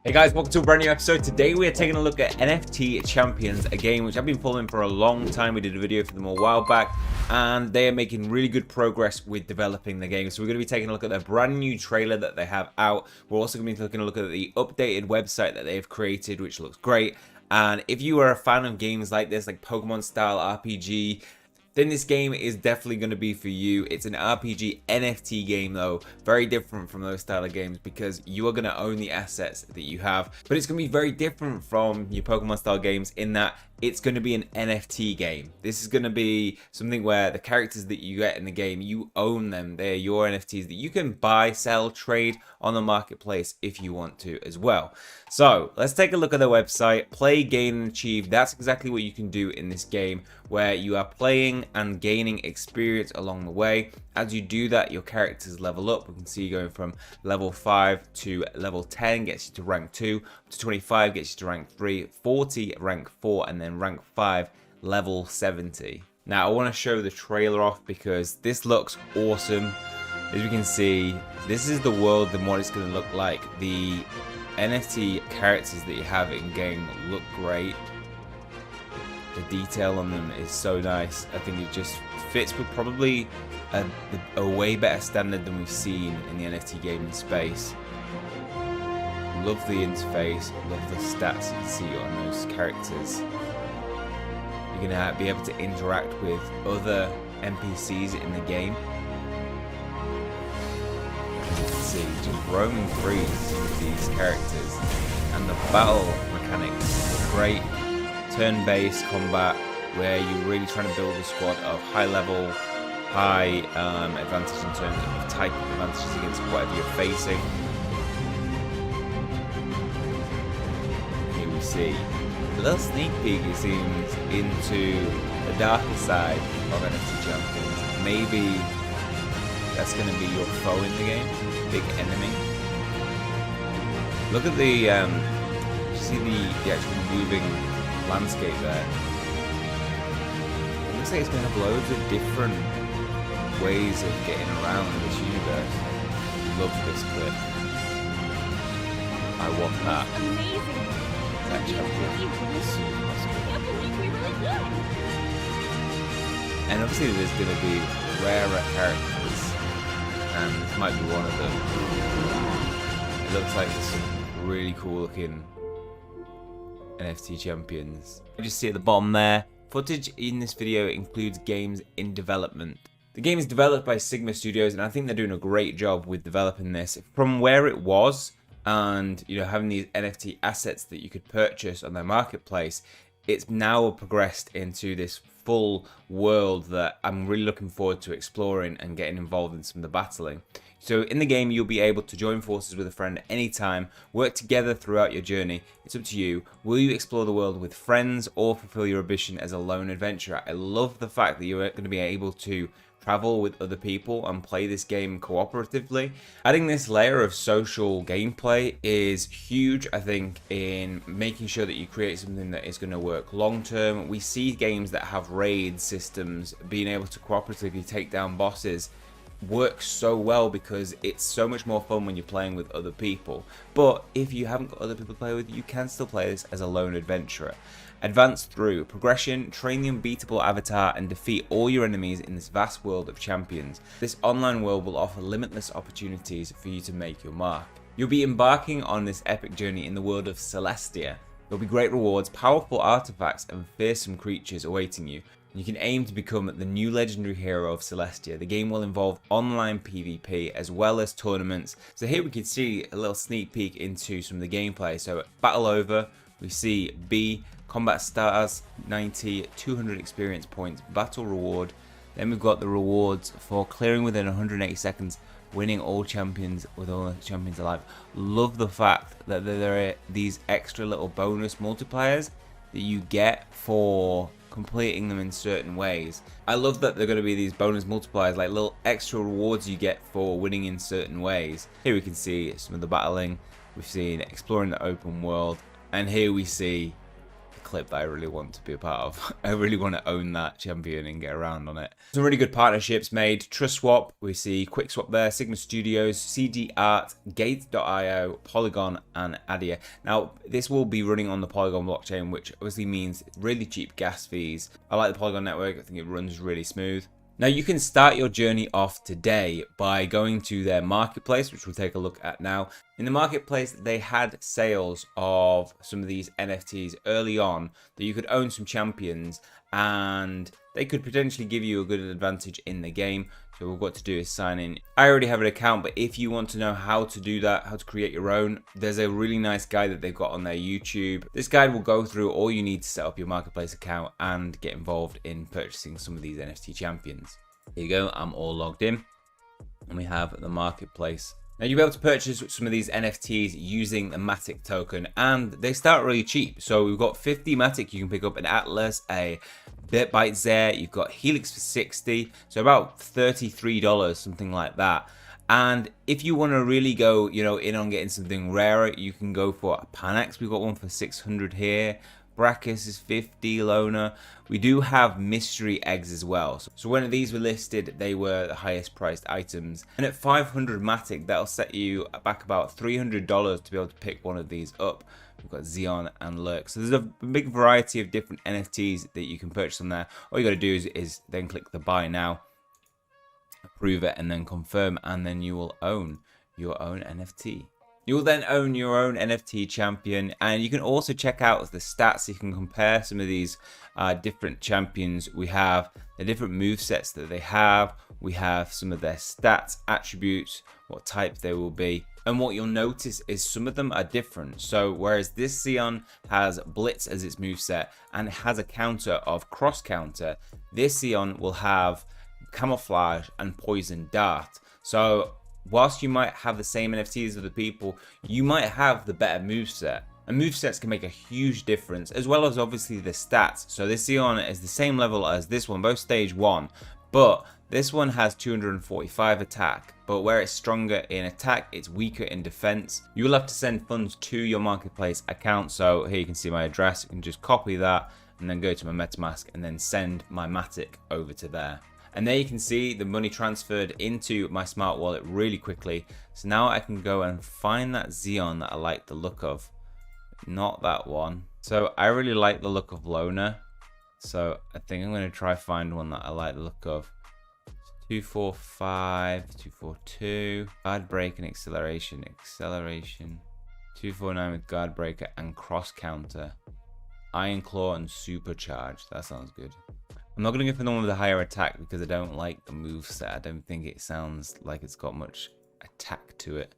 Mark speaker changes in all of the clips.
Speaker 1: Hey guys, welcome to a brand new episode. Today we are taking a look at NFT Champions, a game which I've been following for a long time. We did a video for them a while back, and they are making really good progress with developing the game. So we're going to be taking a look at their brand new trailer that they have out. We're also going to be taking a look at the updated website that they've created, which looks great. And if you are a fan of games like this, like Pokemon style RPG, then this game is definitely going to be for you. It's an RPG NFT game though, very different from those style of games because you are going to own the assets that you have. But it's going to be very different from your Pokemon style games in that it's going to be an NFT game. This is going to be something where the characters that you get in the game, you own them. They're your NFTs that you can buy, sell, trade on the marketplace if you want to as well. So let's take a look at their website. Play, gain, and achieve. That's exactly what you can do in this game, where you are playing and gaining experience along the way. As you do that, your characters level up. We can see going from level 5 to level 10 gets you to rank 2, to 25 gets you to rank 3, 40 rank 4, and then rank 5 level 70. Now I want to show the trailer off because this looks awesome. As you can see, this is the world and what it's going to look like. The NFT characters that you have in game look great. The detail on them is so nice. I think it just fits with probably a way better standard than we've seen in the NFT gaming space. Love the interface, love the stats you can see on those characters. You're going to be able to interact with other NPCs in the game. As you can see, just roaming free with these characters. And the battle mechanics are great. Turn-based combat where you're really trying to build a squad of high level, high advantage in terms of type of advantages against whatever you're facing. Here we see a little sneak peek, it seems, into the darker side of NFT Champions. Maybe that's going to be your foe in the game, big enemy. Look at the, see the actual moving landscape there. It looks like it's going to have loads of different ways of getting around this universe. Love this clip. I want that.
Speaker 2: Amazing.
Speaker 1: That chapter. And obviously there's going to be rarer characters, and this might be one of them. It looks like there's some really cool looking NFT Champions. You just see at the bottom there, footage in this video includes games in development. The game is developed by Sigma Studios, and I think they're doing a great job with developing this. From where it was, and having these NFT assets that you could purchase on their marketplace, it's now progressed into this full world that I'm really looking forward to exploring and getting involved in some of the battling. So in the game, you'll be able to join forces with a friend at any time, work together throughout your journey. It's up to you. Will you explore the world with friends or fulfill your ambition as a lone adventurer? I love the fact that you're going to be able to travel with other people and play this game cooperatively. Adding this layer of social gameplay is huge, I think, in making sure that you create something that is going to work long term. We see games that have raid systems, being able to cooperatively take down bosses, works so well because it's so much more fun when you're playing with other people. But if you haven't got other people to play with, you can still play this as a lone adventurer. Advance through progression, train the unbeatable avatar, and defeat all your enemies in this vast world of champions. This online world will offer limitless opportunities for you to make your mark. You'll be embarking on this epic journey in the world of Celestia. There'll be great rewards, powerful artifacts, and fearsome creatures awaiting you. You can aim to become the new legendary hero of Celestia. The game will involve online PvP as well as tournaments. So here we can see a little sneak peek into some of the gameplay. So battle over, we see B, combat stars, 90, 200 experience points, battle reward. Then we've got the rewards for clearing within 180 seconds, winning all champions with all the champions alive. Love the fact that there are these extra little bonus multipliers that you get for completing them in certain ways. I love that they're going to be these bonus multipliers, like little extra rewards you get for winning in certain ways. Here we can see some of the battling. We've seen exploring the open world, and here we see clip that I really want to be a part of. I really want to own that champion and get around on it. Some really good partnerships made. TrustSwap, we see QuickSwap there, Sigma Studios, CD Art, Gates.io, Polygon, and Adia. Now, this will be running on the Polygon blockchain, which obviously means really cheap gas fees. I like the Polygon network. I think it runs really smooth. Now, you can start your journey off today by going to their marketplace, which we'll take a look at now. In the marketplace, they had sales of some of these NFTs early on that you could own some champions, and they could potentially give you a good advantage in the game. So what we've got to do is sign in. I already have an account, but if you want to know how to do that, how to create your own, there's a really nice guide that they've got on their YouTube. This guide will go through all you need to set up your marketplace account and get involved in purchasing some of these NFT champions. Here you go, I'm all logged in, and we have the marketplace. Now you'll be able to purchase some of these NFTs using the Matic token, and they start really cheap. So we've got 50 Matic, you can pick up an Atlas, a Bitbytes there, you've got Helix for 60, so about $33, something like that. And if you want to really go, in on getting something rarer, you can go for a Panax. We've got one for 600 here. Brachus is 50, Lona. We do have mystery eggs as well. So when these were listed, they were the highest priced items. And at 500 Matic, that'll set you back about $300 to be able to pick one of these up. We've got Xeon and Lurk. So there's a big variety of different NFTs that you can purchase on there. All you got to do is then click the buy now, approve it, and then confirm, and then you will own your own NFT. You will then own your own NFT champion, and you can also check out the stats. You can compare some of these different champions. We have the different move sets that they have. We have some of their stats, attributes, what type they will be. And what you'll notice is some of them are different. So whereas this Xeon has Blitz as its moveset and it has a counter of cross counter, this Xeon will have Camouflage and Poison Dart. So whilst you might have the same NFTs as other people, you might have the better moveset. And movesets can make a huge difference, as well as obviously the stats. So this Xeon is the same level as this one, both stage 1, but this one has 245 attack, but where it's stronger in attack, it's weaker in defense. You will have to send funds to your marketplace account. So here you can see my address. You can just copy that and then go to my MetaMask and then send my Matic over to there. And there you can see the money transferred into my smart wallet really quickly. So now I can go and find that Xeon that I like the look of. Not that one. So I really like the look of Lona. So I think I'm going to try find one that I like the look of. 245, 242, guard break and acceleration, 249 with guard breaker and cross counter, iron claw and supercharge. That sounds good. I'm not going to go for the one with the higher attack because I don't like the moveset. I don't think it sounds like it's got much attack to it.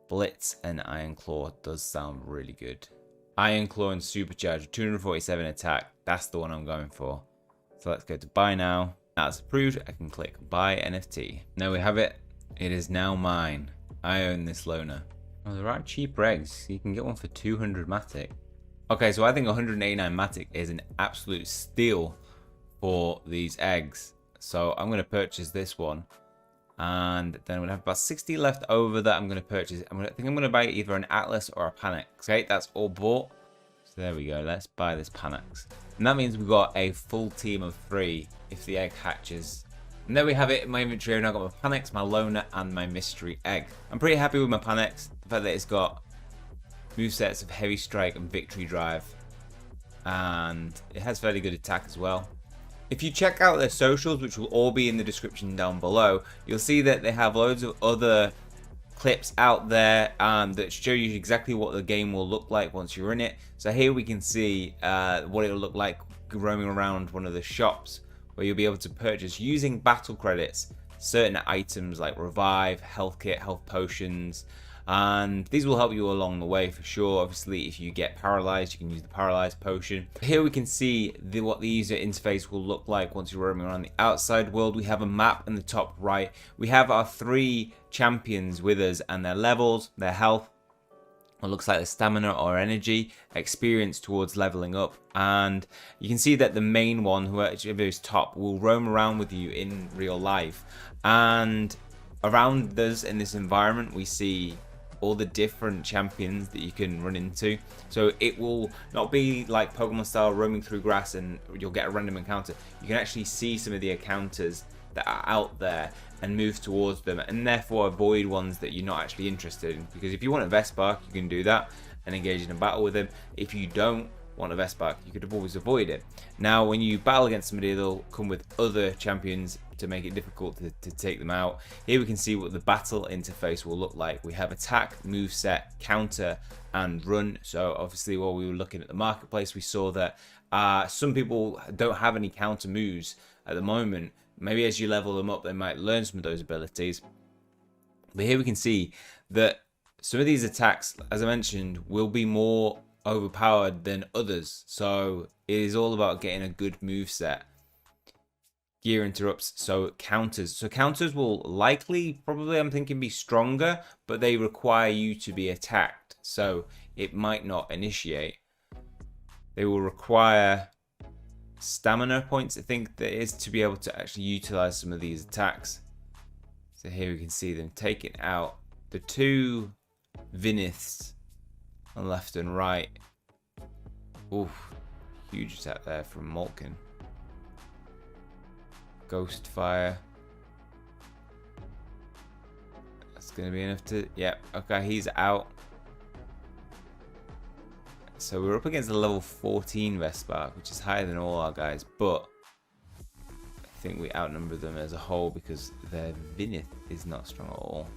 Speaker 1: Blitz and iron claw does sound really good. Iron claw and supercharge, 247 attack. That's the one I'm going for. So let's go to buy now. That's approved. I can click buy NFT. Now we have it. It is now mine. I own this Lona. Oh, there are cheap eggs. You can get one for 200 Matic. Okay, so I think 189 Matic is an absolute steal for these eggs. So I'm going to purchase this one. And then I'm going to have about 60 left over that I'm going to purchase. I think I'm going to buy either an Atlas or a Panax. Okay, that's all bought. So there we go. Let's buy this Panax. And that means we've got a full team of 3 if the egg hatches. And there we have it in my inventory. I've now got my Panax, my Lona, and my mystery egg. I'm pretty happy with my Panax. The fact that it's got movesets of Heavy Strike and Victory Drive. And it has fairly good attack as well. If you check out their socials, which will all be in the description down below, you'll see that they have loads of other clips out there that show you exactly what the game will look like once you're in it. So here we can see what it will look like roaming around one of the shops, where you'll be able to purchase using battle credits certain items like revive, health kit, health potions, and these will help you along the way for sure. Obviously, if you get paralyzed, you can use the paralyzed potion. Here we can see what the user interface will look like once you're roaming around the outside world. We have a map in the top right. We have our 3 champions with us and their levels, their health, what looks like the stamina or energy, experience towards leveling up, and you can see that the main one, whoever is top, will roam around with you in real life. And around us in this environment, we see all the different champions that you can run into. So it will not be like Pokemon style roaming through grass and you'll get a random encounter. You can actually see some of the encounters that are out there and move towards them, and therefore avoid ones that you're not actually interested in. Because if you want a Vespark, you can do that and engage in a battle with them. If you don't want a Vespark, you could always avoid it. Now when you battle against somebody, they'll come with other champions to make it difficult to take them out. Here we can see what the battle interface will look like. We have attack, moveset, counter, and run. So obviously while we were looking at the marketplace, we saw that some people don't have any counter moves at the moment. Maybe as you level them up, they might learn some of those abilities. But here we can see that some of these attacks, as I mentioned, will be more overpowered than others. So it is all about getting a good move set. Gear interrupts, so counters. So counters will likely, probably I'm thinking, be stronger, but they require you to be attacked. So it might not initiate. They will require stamina points, I think that is, to be able to actually utilize some of these attacks. So here we can see them taking out the two Viniths on left and right. Oof, huge attack there from Malkin. Ghost Fire. That's going to be enough to... Yep, okay, he's out. So we're up against a level 14 Vespark, which is higher than all our guys, but I think we outnumber them as a whole because their Vinith is not strong at all.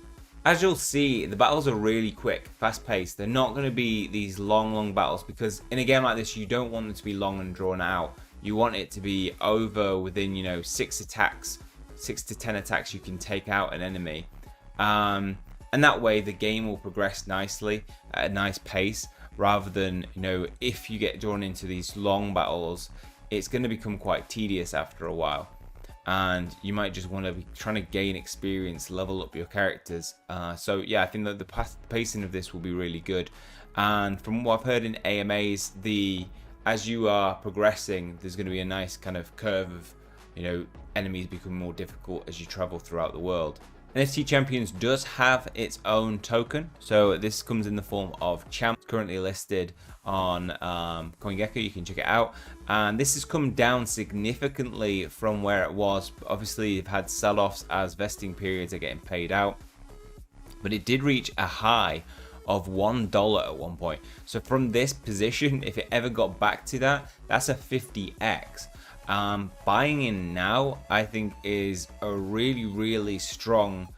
Speaker 1: As you'll see, the battles are really quick, fast-paced. They're not going to be these long battles because in a game like this, you don't want them to be long and drawn out. You want it to be over within, you know, 6 attacks, 6 to 10 attacks you can take out an enemy. And that way the game will progress nicely at a nice pace, rather than, you know, if you get drawn into these long battles, it's going to become quite tedious after a while. And you might just want to be trying to gain experience, level up your characters. So yeah, I think that the pacing of this will be really good. And from what I've heard in AMAs, as you are progressing, there's going to be a nice kind of curve of, you know, enemies becoming more difficult as you travel throughout the world. NFT Champions does have its own token, so this comes in the form of Champ, currently listed on CoinGecko. You can check it out, and this has come down significantly from where it was. Obviously, you've had sell-offs as vesting periods are getting paid out, but it did reach a high of $1 at one point. So from this position, if it ever got back to that, that's a 50x. Buying in now, I think, is a really strong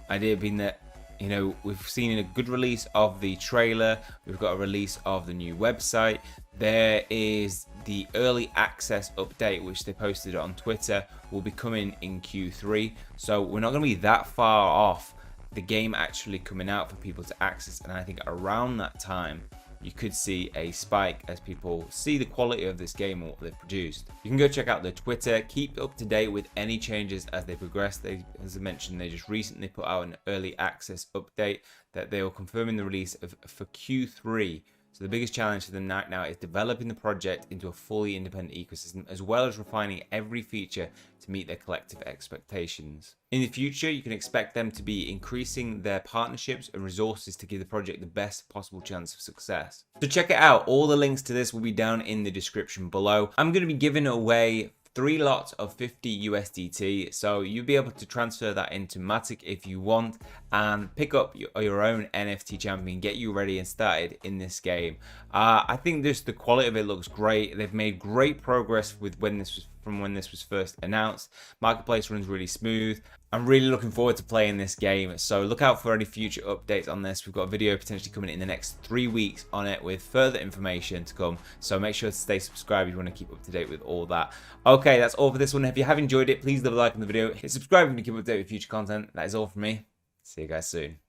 Speaker 1: idea, being that, you know, we've seen a good release of the trailer, we've got a release of the new website, there is the early access update which they posted on Twitter, will be coming in Q3, so we're not going to be that far off the game actually coming out for people to access. And I think around that time you could see a spike as people see the quality of this game and what they've produced. You can go check out their Twitter, keep up to date with any changes as they progress. As I mentioned, they just recently put out an early access update that they are confirming the release of for Q3. So the biggest challenge for them right now is developing the project into a fully independent ecosystem, as well as refining every feature to meet their collective expectations. In the future, you can expect them to be increasing their partnerships and resources to give the project the best possible chance of success. So check it out. All the links to this will be down in the description below. I'm going to be giving away 3 lots of 50 USDT, so you'll be able to transfer that into Matic if you want and pick up your own NFT champion, get you ready and started in this game. I think just the quality of it looks great. They've made great progress with when this was first announced. Marketplace runs really smooth. I'm really looking forward to playing this game, so look out for any future updates on this. We've got a video potentially coming in the next 3 weeks on it with further information to come, so make sure to stay subscribed if you want to keep up to date with all that. Okay, that's all for this one. If you have enjoyed it, please leave a like on the video, hit subscribe if you want to keep up to date with future content. That is all from me. See you guys soon.